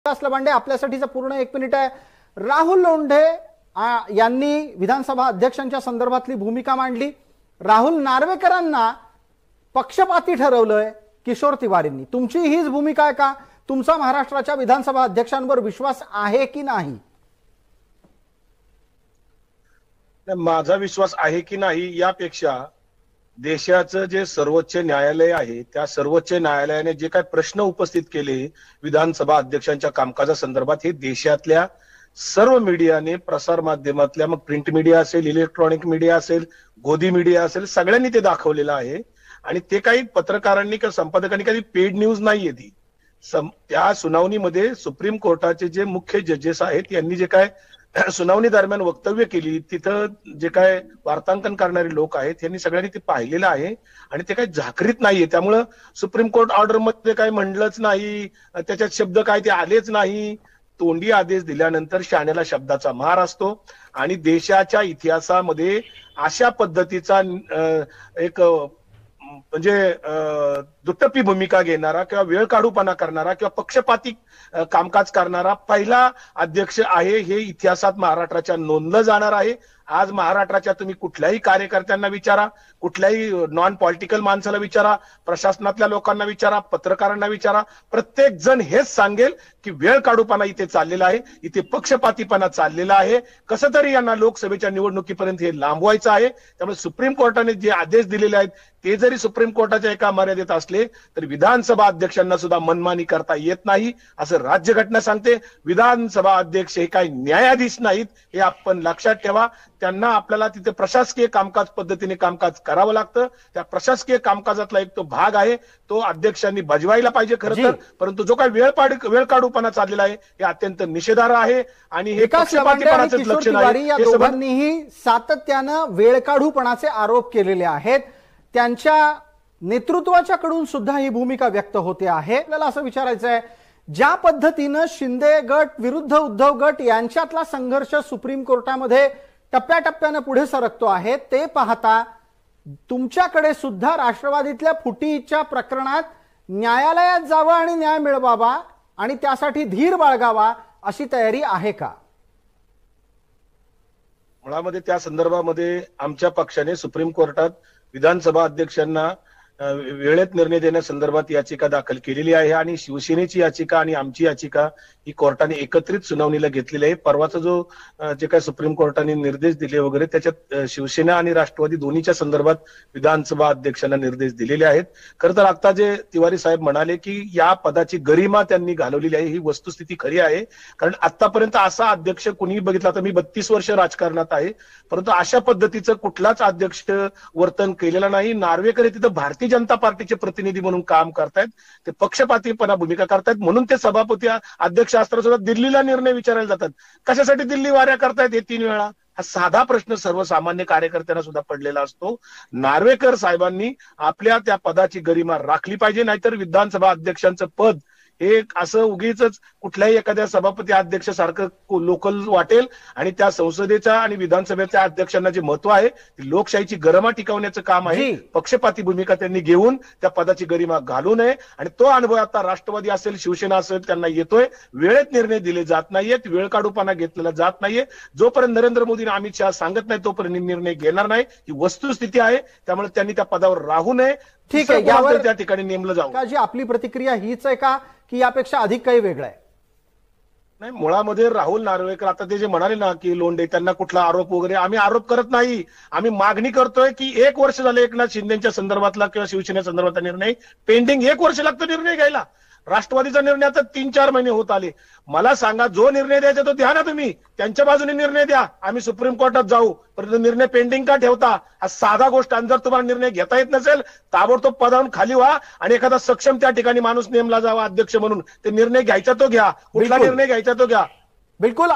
विकास लबांडे आपल्यासाठीचा पूर्ण 1 मिनिट आहे। राहुल लोंढे यांनी विधानसभा अध्यक्षांच्या संदर्भातली भूमिका मांडली। राहुल नार्वेकरांना पक्षपाती ठरवलंय किशोर तिवारींनी। तुमची हीच भूमिका आहे का? तुमचा महाराष्ट्राच्या विधानसभा अध्यक्षांवर विश्वास आहे की नाही? माझा विश्वास आहे की नाही यापेक्षा देशाचं जे सर्वोच्च न्यायालय आहे त्या सर्वोच्च न्यायालयाने जे काही प्रश्न उपस्थित केले विधानसभा अध्यक्षांच्या कामकाजासंदर्भात हे देशातल्या सर्व मीडियाने, प्रसार माध्यमातल्या, मग प्रिंट मीडिया असेल, इलेक्ट्रॉनिक मीडिया असेल, गोदी मीडिया असेल, सगळ्यांनी ते दाखवलेलं आहे। आणि ते काही पत्रकारांनी किंवा संपादकांनी काही पेड न्यूज नाहीये ती। त्या सुनावणीमध्ये सुप्रीम कोर्टाचे जे मुख्य जजेस आहेत यांनी जे काय सुनावणी दरम्यान वक्तव्य केली, तिथं जे काय वार्तांकन करणारे लोक आहेत यांनी सगळ्यांनी ते पाहिलेलं आहे आणि ते काही झाकरीत नाहीये। त्यामुळं सुप्रीम कोर्ट ऑर्डर मध्ये काही म्हणलंच नाही, त्याच्यात शब्द काय ते आलेच नाही। तोंडी आदेश दिल्यानंतर शाण्याला शब्दाचा मार असतो आणि देशाच्या इतिहासामध्ये अशा पद्धतीचा एक म्हणजे दुटप्पी भूमिका घेणारा किंवा वेळ काढूपणा करणारा किंवा पक्षपाती कामकाज करणारा पहिला अध्यक्ष आहे हे इतिहासात महाराष्ट्राच्या नोंदलं जाणार आहे। आज महाराष्ट्राच्या तुम्ही कुठल्याही कार्यकर्त्यांना विचारा, कुठल्याही नॉन पॉलिटिकल माणसाला विचारा, प्रशासनातल्या लोकांना विचारा, पत्रकारांना विचारा, प्रत्येक जण हेच सांगेल की वेळ काढूपणा इथे चाललेला आहे, इथे पक्षपातीपणा चाललेला आहे। कसं तरी यांना लोकसभेच्या निवडणुकीपर्यंत हे लांबवायचं आहे। त्यामुळे सुप्रीम कोर्टाने जे आदेश दिलेले आहेत ते जरी सुप्रीम कोर्टाच्या एका मर्यादेत असले तर विधानसभा अध्यक्षांना सुद्धा मनमानी करता येत नाही असं राज्यघटना सांगते। विधानसभा अध्यक्ष हे काही न्यायाधीश नाहीत हे आपण लक्षात ठेवा। त्यांना आपल्याला तिथे प्रशासकीय कामकाज पद्धतीने कामकाज करावं लागतं। त्या प्रशासकीय कामकाजातला एक तो भाग आहे तो अध्यक्षांनी बजवायला पाहिजे खरं तर, परंतु जो काही वेळ काढूपणा चाललेला आहे हे अत्यंत निषेधार्ह आहे आणि हे पक्षपातीपणाचं लक्षण आहे। या दोघांनीही सातत्यानं वेळ काढूपणाचे आरोप केलेले आहेत। त्यांच्या नेतृत्वाच्याकडून सुद्धा ही भूमिका व्यक्त होते आहे। आपल्याला असं विचारायचं आहे, ज्या पद्धतीनं शिंदे गट विरुद्ध उद्धव गट यांच्यातला संघर्ष सुप्रीम कोर्टामध्ये टप्प्याटप्प्यानं पुढे सरकतो आहे, ते पाहता तुमच्याकडे सुद्धा राष्ट्रवादीतल्या फुटीच्या प्रकरणात न्यायालयात जावं आणि न्याय मिळवावा आणि त्यासाठी धीर बाळगावा अशी तयारी आहे का? मुळामध्ये त्या संदर्भामध्ये आमच्या पक्षाने सुप्रीम कोर्टात विधानसभा अध्यक्षांना वेळेत निर्णय देण्यासंदर्भात याचिका दाखल केलेली आहे आणि शिवसेनेची याचिका आणि आमची याचिका ही कोर्टाने एकत्रित सुनावणीला घेतलेली आहे। परवाचा जो जे काय सुप्रीम कोर्टाने निर्देश दिले वगैरे त्याच्यात शिवसेना आणि राष्ट्रवादी दोन्हीच्या संदर्भात विधानसभा अध्यक्षांना निर्देश दिलेले आहेत। खरं तर आता जे तिवारी साहेब म्हणाले की या पदाची गरिमा त्यांनी घालवलेली आहे ही वस्तुस्थिती खरी आहे। कारण आतापर्यंत असा अध्यक्ष कुणीही बघितला तर मी 32 वर्ष राजकारणात आहे, परंतु अशा पद्धतीचं कुठलाच अध्यक्ष वर्तन केलेलं नाही। नार्वेकर तिथं भारतीय जनता पार्टीचे प्रतिनिधी म्हणून काम करतायत, ते पक्षपातीपणा भूमिका करतायत म्हणून ते सभापती अध्यक्ष असताना सुद्धा दिल्लीला निर्णय विचारायला जातात। कशासाठी दिल्ली वाऱ्या करतायत हे 3 वेळा? हा साधा प्रश्न सर्वसामान्य कार्यकर्त्यांना सुद्धा पडलेला असतो। नार्वेकर साहेबांनी आपल्या त्या पदाची गरिमा राखली पाहिजे, नाहीतर विधानसभा अध्यक्षांचं पद हे असं उगीच कुठल्याही एखाद्या सभापती अध्यक्ष सारखं लोकल वाटेल आणि त्या संसदेच्या आणि विधानसभेच्या अध्यक्षांना जे महत्व आहे ते लोकशाहीची गरिमा टिकवण्याचं काम आहे। पक्षपाती भूमिका त्यांनी घेऊन त्या पदाची गरिमा घालू नये आणि तो अनुभव आता राष्ट्रवादी असेल, शिवसेना असेल त्यांना येतोय। वेळेत निर्णय दिले जात नाहीयेत, वेळ काढूपणा घेतलेला जात नाहीये। जोपर्यंत नरेंद्र मोदी आणि अमित शहा सांगत नाही तोपर्यंत निर्णय घेणार नाही, ही वस्तुस्थिती आहे। त्यामुळे त्यांनी त्या पदावर राहू नये। ठीक आहे, यावर त्या ठिकाणी नेमलं जावं का? जी आपली प्रतिक्रिया हीच आहे का की यापेक्षा अधिक काही वेगळं आहे? नाही, मुळामध्ये राहुल नार्वेकर आता ते जे म्हणाले ना की लोंढे त्यांना कुठला आरोप वगैरे, आम्ही आरोप करत नाही। आम्ही मागणी करतोय की 1 वर्ष झालं एकनाथ शिंदेच्या संदर्भातला किंवा शिवसेने संदर्भातला निर्णय पेंडिंग, 1 वर्ष लागतं निर्णय घ्यायला। राष्ट्रवादीचा निर्णय आता 3-4 महिने होत आले। मला सांगा, जो निर्णय द्यायचा तो द्या ना, तुम्ही त्यांच्या बाजूने निर्णय द्या, आम्ही सुप्रीम कोर्टात जाऊ, परंतु निर्णय पेंडिंग का ठेवता? हा साधा गोष्ट। आणि जर तुम्हाला निर्णय घेता येत नसेल ताबडतोब पदावरून खाली व्हा आणि एखादा सक्षम त्या ठिकाणी माणूस नेमला जावा अध्यक्ष म्हणून। ते निर्णय घ्यायचा तो घ्या, कुठला निर्णय घ्यायचा तो घ्या। बिलकुल।